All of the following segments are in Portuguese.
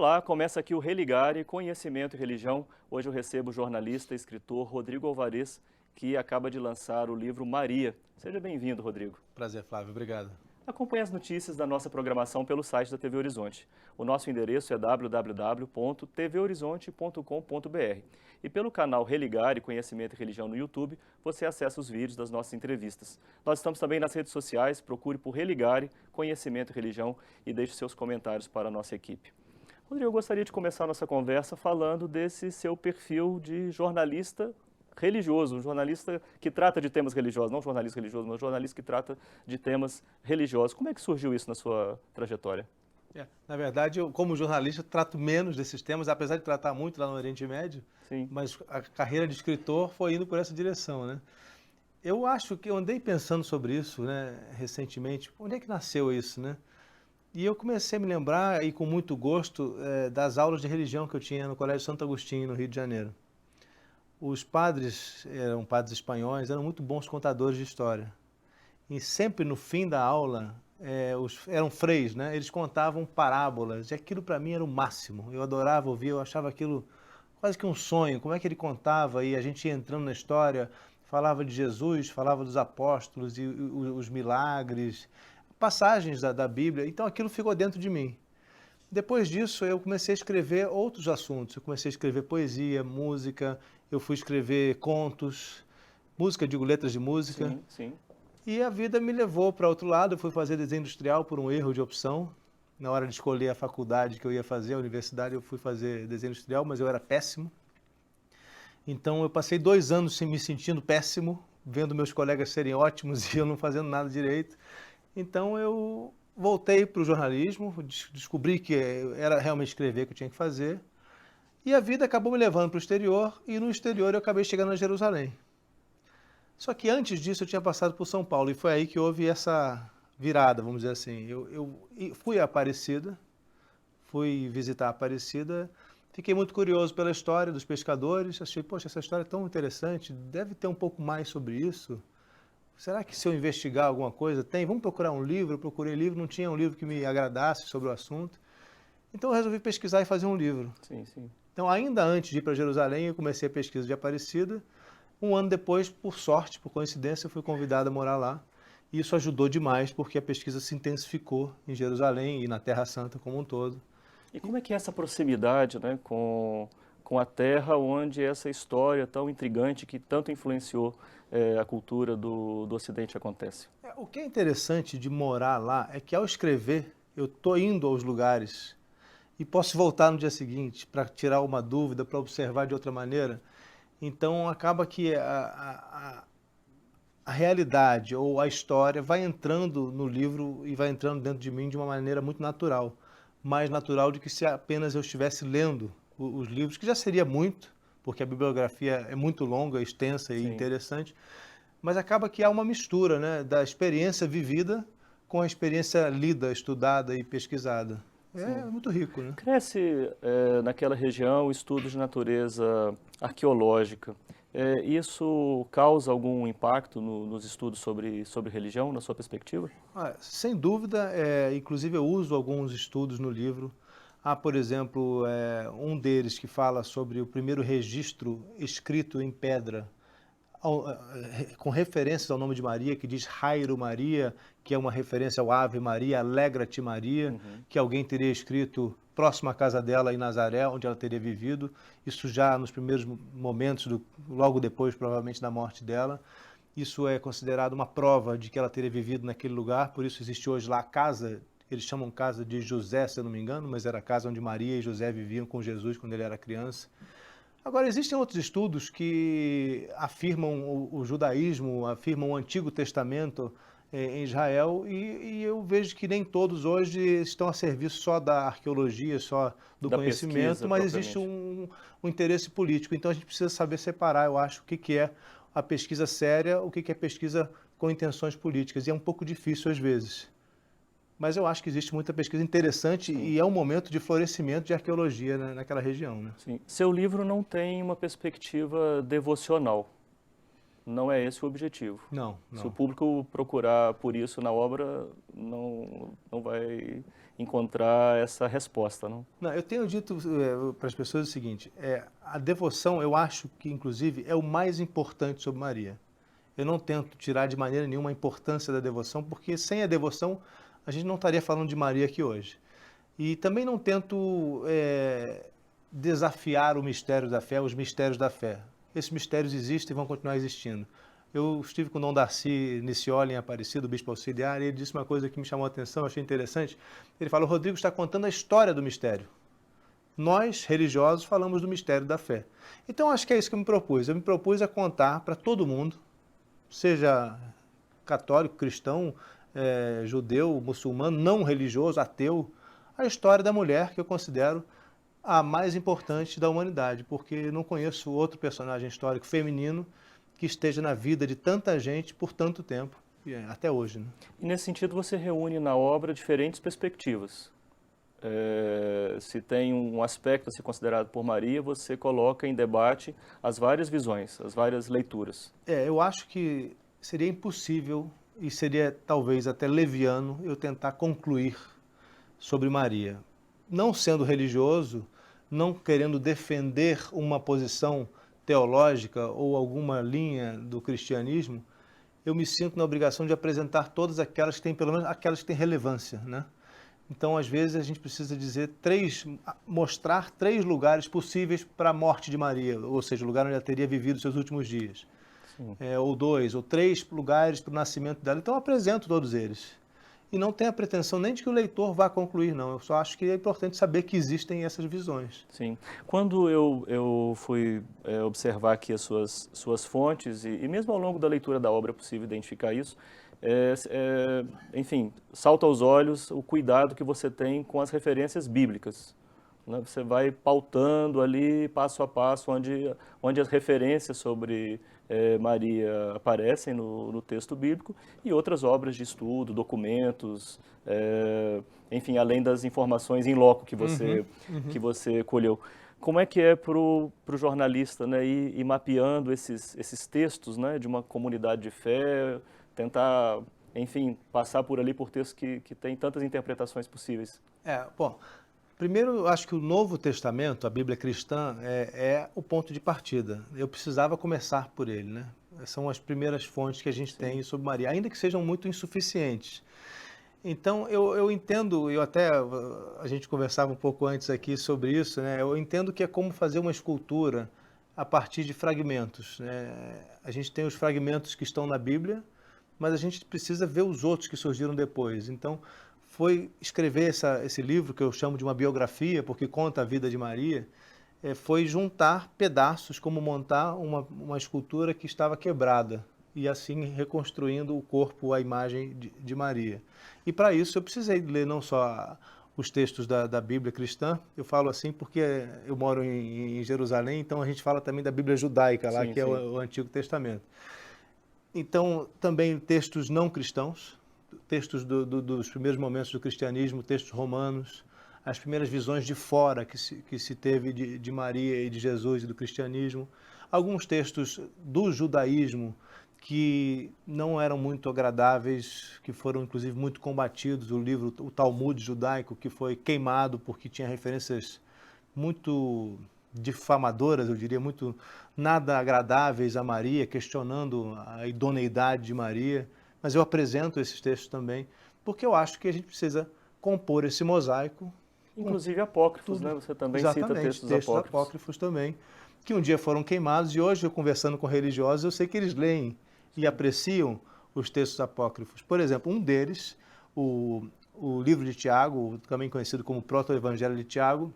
Olá, começa aqui o Religare, Conhecimento e Religião. Hoje eu recebo o jornalista e escritor Rodrigo Alvarez, que acaba de lançar o livro Maria. Seja bem-vindo, Rodrigo. Prazer, Flávio. Obrigado. Acompanhe as notícias da nossa programação pelo site da TV Horizonte. O nosso endereço é www.tvhorizonte.com.br. E pelo canal Religare, Conhecimento e Religião no YouTube, você acessa os vídeos das nossas entrevistas. Nós estamos também nas redes sociais, procure por Religare, Conhecimento e Religião e deixe seus comentários para a nossa equipe. Rodrigo, eu gostaria de começar a nossa conversa falando desse seu perfil de jornalista religioso, um jornalista que trata de temas religiosos, não um jornalista religioso, mas um jornalista que trata de temas religiosos. Como é que surgiu isso na sua trajetória? Na verdade, eu, como jornalista, trato menos desses temas, apesar de tratar muito lá no Oriente Médio, Sim. mas a carreira de escritor foi indo por essa direção, né? Eu acho que eu andei pensando sobre isso, né, recentemente. Onde é que nasceu isso, né? E eu comecei a me lembrar, e com muito gosto, das aulas de religião que eu tinha no Colégio Santo Agostinho, no Rio de Janeiro. Os padres, eram padres espanhóis, eram muito bons contadores de história. E sempre no fim da aula, eram freis, né? Eles contavam parábolas, e aquilo para mim era o máximo. Eu adorava ouvir, eu achava aquilo quase que um sonho. Como é que ele contava e a gente ia entrando na história, falava de Jesus, falava dos apóstolos e os milagres, passagens da Bíblia. Então aquilo ficou dentro de mim. Depois disso, eu comecei a escrever outros assuntos. Eu comecei a escrever poesia, música, eu fui escrever contos, música, digo letras de música. Sim, sim. E a vida me levou para outro lado, eu fui fazer desenho industrial por um erro de opção. Na hora de escolher a faculdade que eu ia fazer, a universidade, eu fui fazer desenho industrial, mas eu era péssimo. Então eu passei 2 anos me sentindo péssimo, vendo meus colegas serem ótimos e eu não fazendo nada direito. Então eu voltei para o jornalismo, descobri que era realmente escrever que eu tinha que fazer. E a vida acabou me levando para o exterior, e no exterior eu acabei chegando a Jerusalém. Só que antes disso eu tinha passado por São Paulo e foi aí que houve essa virada, vamos dizer assim. Eu fui a Aparecida, fui visitar a Aparecida, fiquei muito curioso pela história dos pescadores, achei, poxa, essa história é tão interessante, deve ter um pouco mais sobre isso. Será que se eu investigar alguma coisa, tem? Vamos procurar um livro, eu procurei livro, não tinha um livro que me agradasse sobre o assunto. Então eu resolvi pesquisar e fazer um livro. Sim, sim. Então ainda antes de ir para Jerusalém, eu comecei a pesquisa de Aparecida. Um ano depois, por sorte, por coincidência, eu fui convidado a morar lá. E isso ajudou demais, porque a pesquisa se intensificou em Jerusalém e na Terra Santa como um todo. E como é que é essa proximidade, né, com a terra onde essa história tão intrigante que tanto influenciou a cultura do Ocidente acontece? O que é interessante de morar lá é que ao escrever, eu estou indo aos lugares e posso voltar no dia seguinte para tirar uma dúvida, para observar de outra maneira. Então acaba que a realidade ou a história vai entrando no livro e vai entrando dentro de mim de uma maneira muito natural. Mais natural do que se apenas eu estivesse lendo os livros, que já seria muito, porque a bibliografia é muito longa, extensa e Sim. interessante, mas acaba que há uma mistura, né, da experiência vivida com a experiência lida, estudada e pesquisada. É Sim. muito rico, né? Cresce naquela região estudos de natureza arqueológica. Isso causa algum impacto nos estudos sobre religião, na sua perspectiva? Sem dúvida, inclusive eu uso alguns estudos no livro. Há, por exemplo, um deles que fala sobre o primeiro registro escrito em pedra, com referências ao nome de Maria, que diz Rairo Maria, que é uma referência ao Ave Maria, Alegra-te Maria, Uhum. que alguém teria escrito próximo à casa dela em Nazaré, onde ela teria vivido, isso já nos primeiros momentos, logo depois, provavelmente, da morte dela. Isso é considerado uma prova de que ela teria vivido naquele lugar, por isso existe hoje lá a casa, eles chamam casa de José, se eu não me engano, mas era a casa onde Maria e José viviam com Jesus quando ele era criança. Agora, existem outros estudos que afirmam o judaísmo, afirmam o Antigo Testamento em Israel, e eu vejo que nem todos hoje estão a serviço só da arqueologia, só do Da conhecimento, pesquisa, mas existe propriamente. um interesse político. Então a gente precisa saber separar, eu acho, o que é a pesquisa séria, o que é pesquisa com intenções políticas, e é um pouco difícil às vezes. Mas eu acho que existe muita pesquisa interessante Sim. e é um momento de florescimento de arqueologia, né, naquela região, né? Sim. Seu livro não tem uma perspectiva devocional. não é esse o objetivo. Não, Se o não. público procurar por isso na obra, não vai encontrar essa resposta, não? Não, eu tenho dito para as pessoas o seguinte, a devoção eu acho que inclusive é o mais importante sobre Maria. Eu não tento tirar de maneira nenhuma a importância da devoção, porque sem a devoção a gente não estaria falando de Maria aqui hoje. E também não tento desafiar o mistério da fé, os mistérios da fé. Esses mistérios existem e vão continuar existindo. Eu estive com o Dom Darcy Nicioli em Aparecida, o bispo auxiliar, e ele disse uma coisa que me chamou a atenção, achei interessante. Ele falou: o Rodrigo está contando a história do mistério. Nós, religiosos, falamos do mistério da fé. Então, acho que é isso que eu me propus. Eu me propus a contar para todo mundo, seja católico, cristão, judeu, muçulmano, não religioso, ateu, a história da mulher que eu considero a mais importante da humanidade, porque não conheço outro personagem histórico feminino que esteja na vida de tanta gente por tanto tempo, até hoje, né? E nesse sentido você reúne na obra diferentes perspectivas. Se tem um aspecto a ser considerado por Maria, você coloca em debate as várias visões, as várias leituras. Eu acho que seria impossível e seria talvez até leviano eu tentar concluir sobre Maria. Não sendo religioso, não querendo defender uma posição teológica ou alguma linha do cristianismo, eu me sinto na obrigação de apresentar todas aquelas que têm, pelo menos aquelas que têm relevância, né? Então, às vezes, a gente precisa mostrar três lugares possíveis para a morte de Maria, ou seja, o lugar onde ela teria vivido seus últimos dias. Ou dois, ou três lugares para o nascimento dela. Então, eu apresento todos eles. E não tenho a pretensão nem de que o leitor vá concluir, não. Eu só acho que é importante saber que existem essas visões. Sim. Quando eu fui observar aqui as suas fontes, e mesmo ao longo da leitura da obra é possível identificar isso, enfim, salta aos olhos o cuidado que você tem com as referências bíblicas, né? Você vai pautando ali, passo a passo, onde as referências sobre Maria aparecem no texto bíblico e outras obras de estudo, documentos, enfim, além das informações em loco que você colheu. Como é que é para o jornalista, né, ir mapeando esses textos, né, de uma comunidade de fé, tentar, enfim, passar por ali por textos que têm tantas interpretações possíveis? Bom, primeiro, eu acho que o Novo Testamento, a Bíblia cristã, é o ponto de partida. Eu precisava começar por ele, né? São as primeiras fontes que a gente tem sobre Maria, ainda que sejam muito insuficientes. Então, eu entendo, a gente conversava um pouco antes aqui sobre isso, né? Eu entendo que é como fazer uma escultura a partir de fragmentos, né? A gente tem os fragmentos que estão na Bíblia, mas a gente precisa ver os outros que surgiram depois. Então, foi escrever esse livro, que eu chamo de uma biografia, porque conta a vida de Maria, foi juntar pedaços, como montar uma escultura que estava quebrada, e assim reconstruindo o corpo, a imagem de Maria. E para isso eu precisei ler não só os textos da Bíblia cristã, eu falo assim porque eu moro em Jerusalém, então a gente fala também da Bíblia judaica, lá, Sim, que é sim. o Antigo Testamento. Então, também textos não cristãos, textos dos primeiros momentos do cristianismo, textos romanos, as primeiras visões de fora que se teve de Maria e de Jesus e do cristianismo, alguns textos do judaísmo que não eram muito agradáveis, que foram inclusive muito combatidos, o Talmud judaico, que foi queimado porque tinha referências muito difamadoras, eu diria, muito nada agradáveis a Maria, questionando a idoneidade de Maria, mas eu apresento esses textos também, porque eu acho que a gente precisa compor esse mosaico. Inclusive apócrifos, Tudo. né? Você também cita Exatamente, textos textos apócrifos. apócrifos também, que um dia foram queimados e hoje, eu conversando com religiosos, eu sei que eles leem e apreciam os textos apócrifos. Por exemplo, um deles, o livro de Tiago, também conhecido como Proto-Evangelho de Tiago,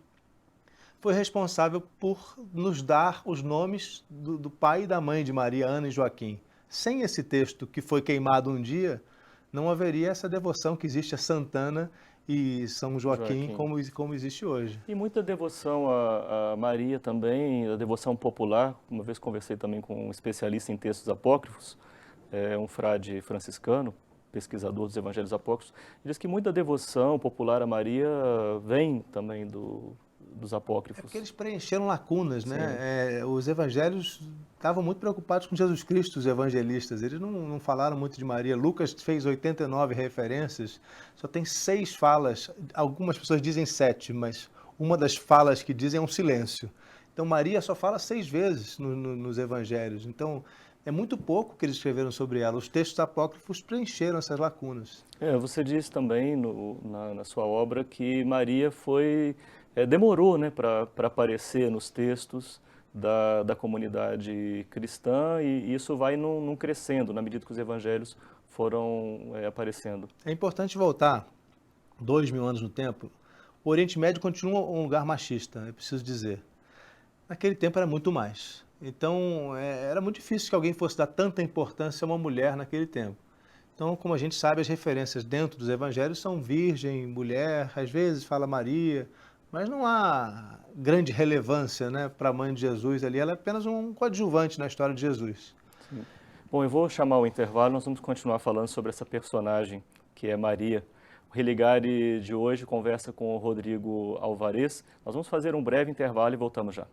foi responsável por nos dar os nomes do pai e da mãe de Maria, Ana e Joaquim. Sem esse texto que foi queimado um dia, não haveria essa devoção que existe a Santana e São Joaquim como existe hoje. E muita devoção a Maria também, a devoção popular. Uma vez conversei também com um especialista em textos apócrifos, um frade franciscano, pesquisador dos evangelhos apócrifos, ele diz que muita devoção popular a Maria vem também dos É apócrifos? porque eles preencheram lacunas, Sim. né? Os evangelhos estavam muito preocupados com Jesus Cristo, os evangelistas. Eles não falaram muito de Maria. Lucas fez 89 referências, só tem 6 falas. Algumas pessoas dizem 7, mas uma das falas que dizem é um silêncio. Então Maria só fala 6 vezes nos evangelhos. Então é muito pouco que eles escreveram sobre ela. Os textos apócrifos preencheram essas lacunas. Você disse também na sua obra que Maria demorou, né, para aparecer nos textos da comunidade cristã e isso vai num crescendo na medida que os evangelhos foram aparecendo. É importante voltar 2000 anos no tempo. O Oriente Médio continua um lugar machista, é preciso dizer. Naquele tempo era muito mais. Então, era muito difícil que alguém fosse dar tanta importância a uma mulher naquele tempo. Então, como a gente sabe, as referências dentro dos evangelhos são virgem, mulher, às vezes fala Maria, mas não há grande relevância, né, para a mãe de Jesus ali. Ela é apenas um coadjuvante na história de Jesus. Sim. Bom, eu vou chamar o intervalo, nós vamos continuar falando sobre essa personagem que é Maria. O Religare de hoje conversa com o Rodrigo Alvarez. Nós vamos fazer um breve intervalo e voltamos já.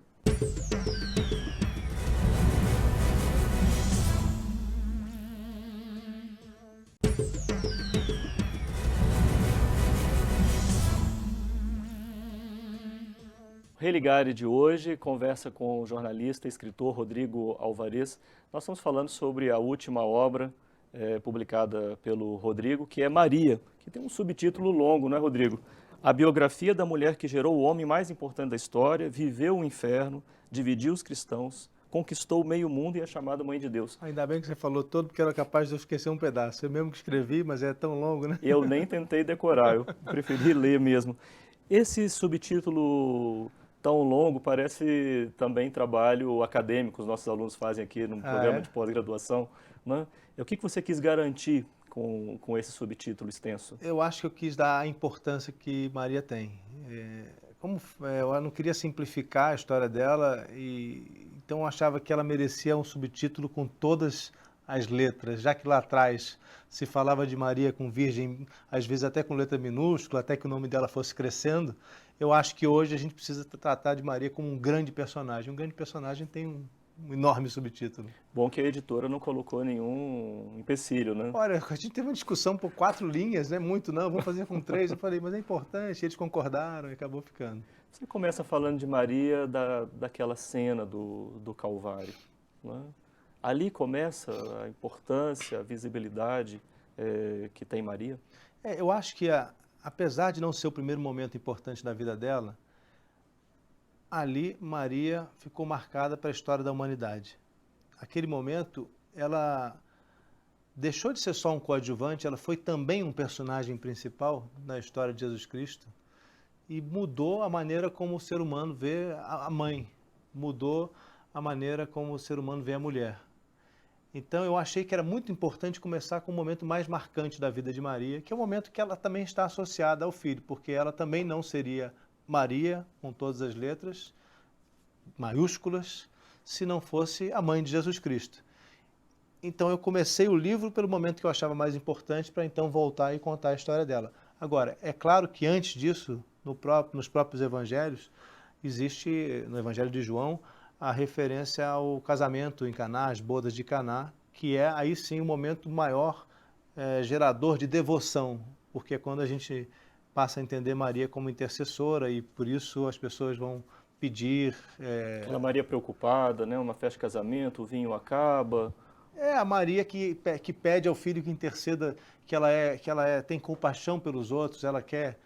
O Religare de hoje conversa com o jornalista e escritor Rodrigo Alvarez. Nós estamos falando sobre a última obra publicada pelo Rodrigo, que é Maria, que tem um subtítulo longo, não é, Rodrigo? A biografia da mulher que gerou o homem mais importante da história, viveu o inferno, dividiu os cristãos, conquistou o meio mundo e é chamada Mãe de Deus. Ainda bem que você falou todo, porque era capaz de eu esquecer um pedaço. Eu mesmo que escrevi, mas é tão longo, né? Eu nem tentei decorar, eu preferi ler mesmo. Esse subtítulo tão longo parece também trabalho acadêmico, os nossos alunos fazem aqui no programa de pós-graduação, né? O que você quis garantir com esse subtítulo extenso? Eu acho que eu quis dar a importância que Maria tem. Eu não queria simplificar a história dela, então eu achava que ela merecia um subtítulo com todas as letras, já que lá atrás se falava de Maria com virgem, às vezes até com letra minúscula, até que o nome dela fosse crescendo. Eu acho que hoje a gente precisa tratar de Maria como um grande personagem. Um grande personagem tem um enorme subtítulo. Bom que a editora não colocou nenhum empecilho, né? Olha, a gente teve uma discussão por 4 linhas, não é muito não, vamos fazer com 3. Eu falei, mas é importante, eles concordaram e acabou ficando. Você começa falando de Maria daquela cena do Calvário, né? Ali começa a importância, a visibilidade que tem Maria? Eu acho que, apesar de não ser o primeiro momento importante da vida dela, ali Maria ficou marcada para a história da humanidade. Aquele momento, ela deixou de ser só um coadjuvante, ela foi também um personagem principal na história de Jesus Cristo e mudou a maneira como o ser humano vê a mãe, mudou a maneira como o ser humano vê a mulher. Então eu achei que era muito importante começar com o momento mais marcante da vida de Maria, que é o momento que ela também está associada ao filho, porque ela também não seria Maria, com todas as letras maiúsculas, se não fosse a mãe de Jesus Cristo. Então eu comecei o livro pelo momento que eu achava mais importante, para então voltar e contar a história dela. Agora, é claro que antes disso, nos próprios evangelhos, existe, no Evangelho de João, a referência ao casamento em Caná, as bodas de Caná, que é aí sim o momento maior gerador de devoção, porque é quando a gente passa a entender Maria como intercessora e por isso as pessoas vão pedir... Aquela Maria preocupada, né? Uma festa de casamento, o vinho acaba. É a Maria que pede ao filho que interceda, que ela tem compaixão pelos outros, ela quer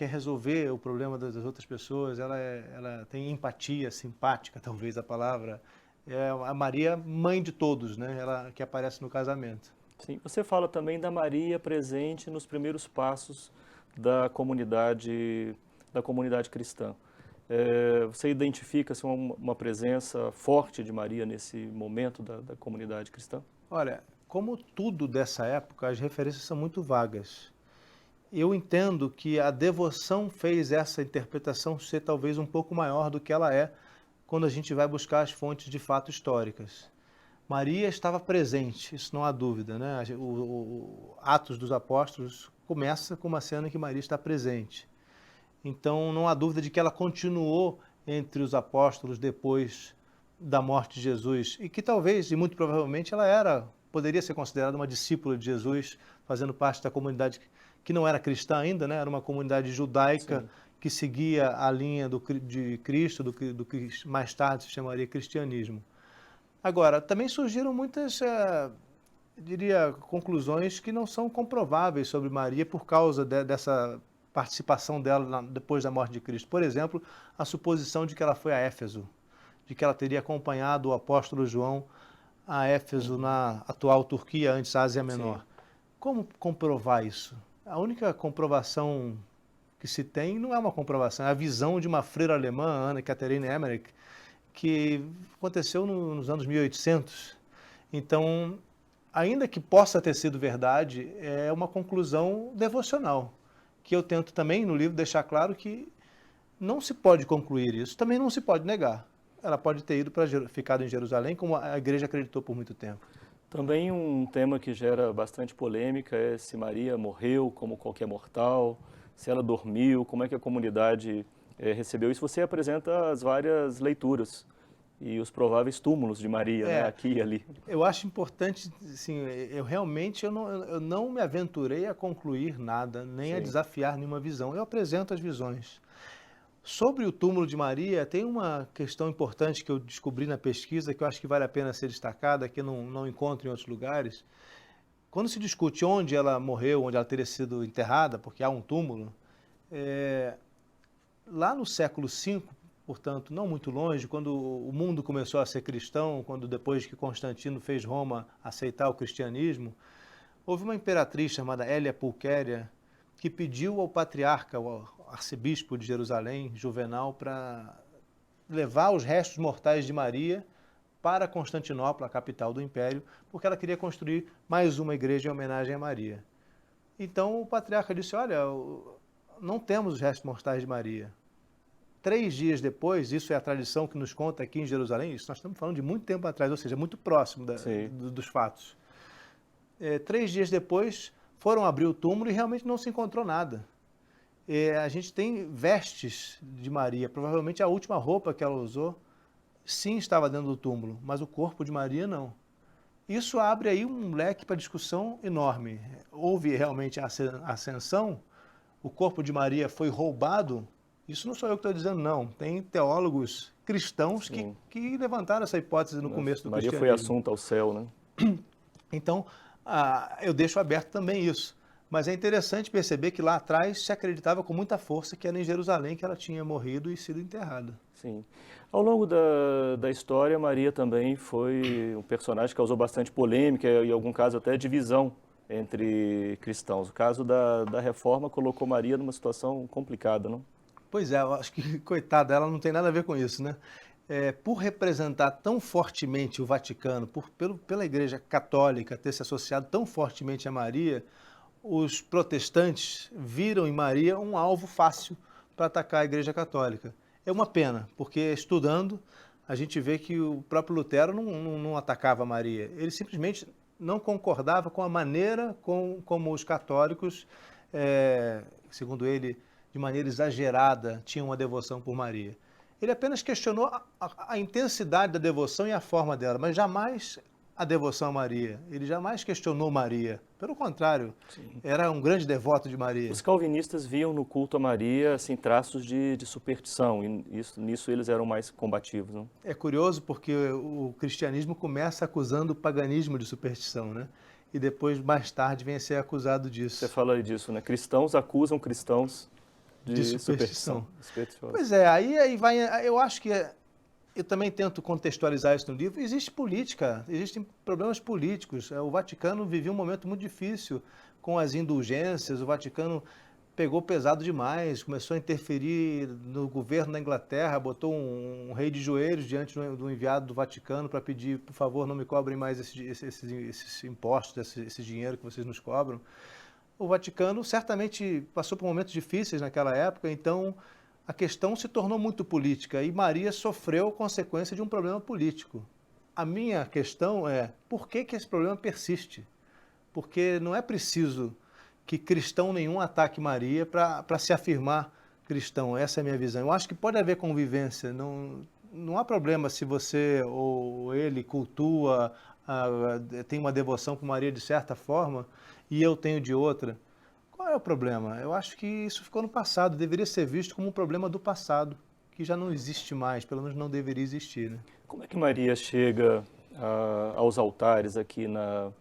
resolver o problema das outras pessoas, ela tem empatia, simpática, talvez a palavra. É a Maria, mãe de todos, né? Ela que aparece no casamento. Sim, você fala também da Maria presente nos primeiros passos da comunidade cristã. Você identifica assim, uma presença forte de Maria nesse momento da comunidade cristã? Olha, como tudo dessa época, as referências são muito vagas. Eu entendo que a devoção fez essa interpretação ser talvez um pouco maior do que ela é quando a gente vai buscar as fontes de fato históricas. Maria estava presente, isso não há dúvida, né? O Atos dos Apóstolos começa com uma cena em que Maria está presente. Então não há dúvida de que ela continuou entre os apóstolos depois da morte de Jesus e que talvez, e muito provavelmente, poderia ser considerada uma discípula de Jesus, fazendo parte da comunidade que não era cristã ainda, né? Era uma comunidade judaica Sim. que seguia a linha de Cristo, do que mais tarde se chamaria cristianismo. Agora, também surgiram muitas, diria, conclusões que não são comprováveis sobre Maria por causa dessa participação dela depois da morte de Cristo. Por exemplo, a suposição de que ela foi a Éfeso, de que ela teria acompanhado o apóstolo João a Éfeso, na atual Turquia, antes Ásia Sim. Menor. Como comprovar isso? A única comprovação que se tem não é uma comprovação, é a visão de uma freira alemã, Anne Catherine Emmerich, que aconteceu nos anos 1800. Então, ainda que possa ter sido verdade, é uma conclusão devocional, que eu tento também no livro deixar claro que não se pode concluir isso, também não se pode negar. Ela pode ter ficado em Jerusalém, como a igreja acreditou por muito tempo. Também um tema que gera bastante polêmica é se Maria morreu como qualquer mortal, se ela dormiu, como é que a comunidade recebeu isso. Você apresenta as várias leituras e os prováveis túmulos de Maria, né, É, aqui e ali. eu acho importante, assim, eu não me aventurei a concluir nada, nem a Sim, desafiar nenhuma visão. Eu apresento as visões. Sobre o túmulo de Maria, tem uma questão importante que eu descobri na pesquisa, que eu acho que vale a pena ser destacada, que eu não encontro em outros lugares. Quando se discute onde ela morreu, onde ela teria sido enterrada, porque há um túmulo, é, lá no século V, portanto, não muito longe, quando o mundo começou a ser cristão, quando depois que Constantino fez Roma aceitar o cristianismo, houve uma imperatriz chamada Hélia Pulquéria que pediu ao patriarca, ao arcebispo de Jerusalém, Juvenal, para levar os restos mortais de Maria para Constantinopla, a capital do império, porque ela queria construir mais uma igreja em homenagem a Maria. Então o patriarca disse, olha, não temos os restos mortais de Maria. 3 dias depois, isso é a tradição que nos conta aqui em Jerusalém, isso nós estamos falando de muito tempo atrás, ou seja, muito próximo sim. dos fatos. 3 dias depois, foram abrir o túmulo e realmente não se encontrou nada. A gente tem vestes de Maria, provavelmente a última roupa que ela usou, sim, estava dentro do túmulo, mas o corpo de Maria não. Isso abre aí um leque para discussão enorme. Houve realmente a ascensão? O corpo de Maria foi roubado? Isso não sou eu que estou dizendo, não. Tem teólogos cristãos Sim. que levantaram essa hipótese no começo do Maria foi cristianismo. assunta ao céu, né? Então, eu deixo aberto também isso. Mas é interessante perceber que lá atrás se acreditava com muita força que era em Jerusalém que ela tinha morrido e sido enterrada. Sim. Ao longo da história, Maria também foi um personagem que causou bastante polêmica e, em algum caso, até divisão entre cristãos. O caso da Reforma colocou Maria numa situação complicada, não? Pois é, eu acho que, coitada, ela não tem nada a ver com isso, né? Por representar tão fortemente o Vaticano, pela Igreja Católica ter se associado tão fortemente a Maria, os protestantes viram em Maria um alvo fácil para atacar a Igreja Católica. É uma pena, porque estudando, a gente vê que o próprio Lutero não atacava Maria. Ele simplesmente não concordava com a maneira como os católicos, segundo ele, de maneira exagerada, tinham uma devoção por Maria. Ele apenas questionou a intensidade da devoção e a forma dela, mas jamais a devoção a Maria. Ele jamais questionou Maria. Pelo contrário, Sim. era um grande devoto de Maria. Os calvinistas viam no culto a Maria assim, traços de superstição, e nisso eles eram mais combativos, não? É curioso porque o cristianismo começa acusando o paganismo de superstição, né? E depois, mais tarde, vem a ser acusado Você disso, fala disso, né? Cristãos acusam cristãos de de superstição. superstição. Supersticiosos. Pois é, aí vai. Eu acho que eu também tento contextualizar isso no livro. Existe política, existem problemas políticos. O Vaticano vivia um momento muito difícil com as indulgências. O Vaticano pegou pesado demais, começou a interferir no governo da Inglaterra, botou um rei de joelhos diante do enviado do Vaticano para pedir, por favor, não me cobrem mais esses impostos, esse dinheiro que vocês nos cobram. O Vaticano certamente passou por momentos difíceis naquela época, então a questão se tornou muito política e Maria sofreu consequência de um problema político. A minha questão é, por que esse problema persiste? Porque não é preciso que cristão nenhum ataque Maria para se afirmar cristão, essa é a minha visão. Eu acho que pode haver convivência, não há problema se você ou ele cultua, tem uma devoção por Maria de certa forma e eu tenho de outra. Qual é o problema? Eu acho que isso ficou no passado, deveria ser visto como um problema do passado, que já não existe mais, pelo menos não deveria existir, né? Como é que Maria chega aos altares aqui na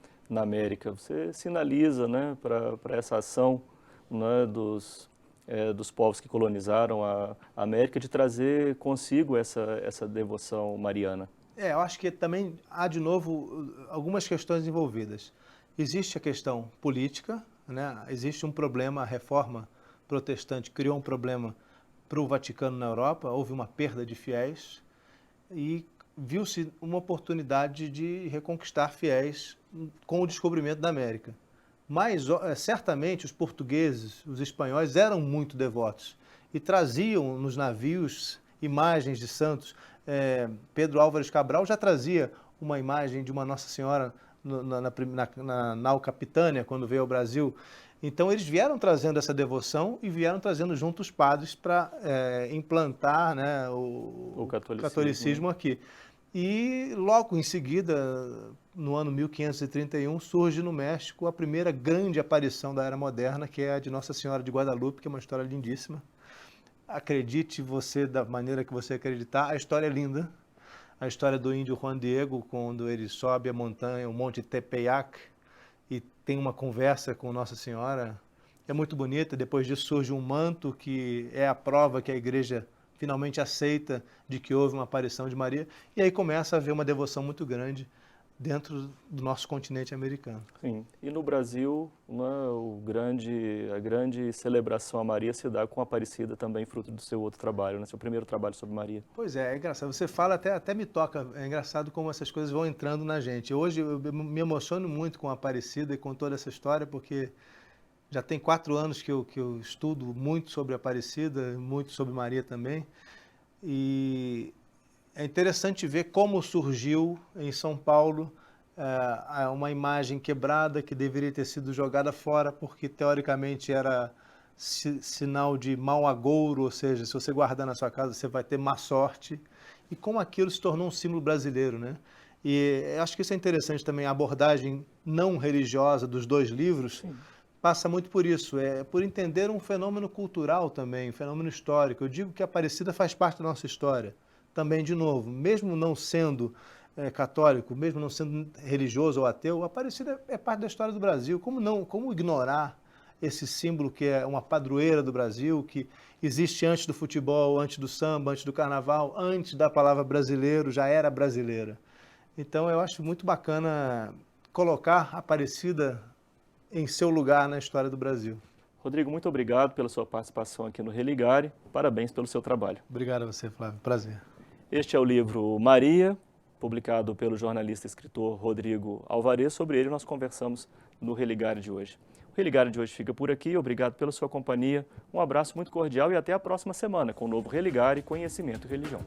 América? Você sinaliza, né, para essa ação, né, dos povos que colonizaram a América de trazer consigo essa devoção mariana. Eu acho que também há, de novo, algumas questões envolvidas. Existe a questão política, né? Existe um problema, a reforma protestante criou um problema para o Vaticano na Europa, houve uma perda de fiéis e viu-se uma oportunidade de reconquistar fiéis com o descobrimento da América. Mas, certamente, os portugueses, os espanhóis eram muito devotos e traziam nos navios imagens de santos. Pedro Álvares Cabral já trazia uma imagem de uma Nossa Senhora na nau Capitânia, quando veio ao Brasil. Então, eles vieram trazendo essa devoção e vieram trazendo junto os padres para implantar, né, o catolicismo aqui. E logo em seguida, no ano 1531, surge no México a primeira grande aparição da Era Moderna, que é a de Nossa Senhora de Guadalupe, que é uma história lindíssima. Acredite você da maneira que você acreditar, a história é linda. A história do índio Juan Diego, quando ele sobe a montanha, o Monte Tepeyac, e tem uma conversa com Nossa Senhora, é muito bonita. Depois disso surge um manto, que é a prova que a igreja finalmente aceita de que houve uma aparição de Maria, e aí começa a haver uma devoção muito grande dentro do nosso continente americano. Sim. E no Brasil, né, a grande celebração a Maria se dá com a Aparecida também, fruto do seu outro trabalho, né, seu primeiro trabalho sobre Maria. Pois é engraçado. Você fala, até me toca. É engraçado como essas coisas vão entrando na gente. Hoje eu me emociono muito com a Aparecida e com toda essa história, porque já tem 4 anos que eu estudo muito sobre a Aparecida, muito sobre Maria também. E é interessante ver como surgiu em São Paulo uma imagem quebrada que deveria ter sido jogada fora, porque teoricamente era sinal de mau agouro, ou seja, se você guardar na sua casa você vai ter má sorte. E como aquilo se tornou um símbolo brasileiro, né? E acho que isso é interessante também, a abordagem não religiosa dos 2 livros. Sim. Passa muito por isso, por entender um fenômeno cultural também, um fenômeno histórico. Eu digo que a Aparecida faz parte da nossa história. Também, de novo, mesmo não sendo católico, mesmo não sendo religioso ou ateu, a Aparecida é parte da história do Brasil. Como ignorar esse símbolo que é uma padroeira do Brasil, que existe antes do futebol, antes do samba, antes do carnaval, antes da palavra brasileiro, já era brasileira. Então, eu acho muito bacana colocar a Aparecida em seu lugar na história do Brasil. Rodrigo, muito obrigado pela sua participação aqui no Religare. Parabéns pelo seu trabalho. Obrigado a você, Flávio. Prazer. Este é o livro Maria, publicado pelo jornalista e escritor Rodrigo Alvarez. Sobre ele nós conversamos no Religare de hoje. O Religare de hoje fica por aqui. Obrigado pela sua companhia. Um abraço muito cordial e até a próxima semana com o novo Religare Conhecimento e Religião.